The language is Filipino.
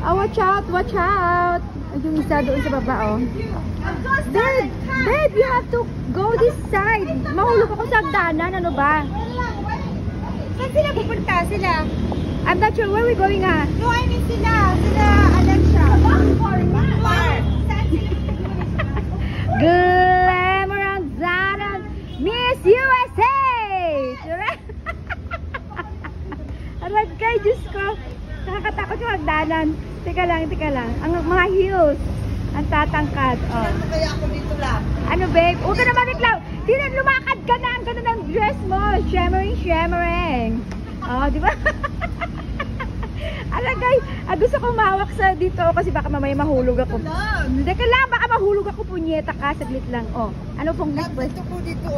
Oh, watch out, watch out. Ay, yung isa doon sa baba, oh. Babe, babe, you have to go this side. Mahulog ako sa hagdanan, ano ba? Saan sila pupunta? Sila? I'm not sure where we going, ha? No, I mean sila. Sila, Alexa. Bar. Glamoranzana, Miss USA! Aragkay, Diyos ko. Nakakatakot yung hagdanan. Teka lang. Ang mga heels. Ang tatangkad. Oh. Kaya ako dito lang. Ano, babe? Huwag ka naman reklaw. Tingnan, lumakad ka na. Ang ganda ng dress mo. Shimmering. Oh, di ba? Alagay. Gusto kong mahawak sa dito kasi baka mamaya mahulog ako. Teka lang, baka mahulog ako. Punyeta ka. Saglit lang. Oh. Ano pong next? Dito po dito.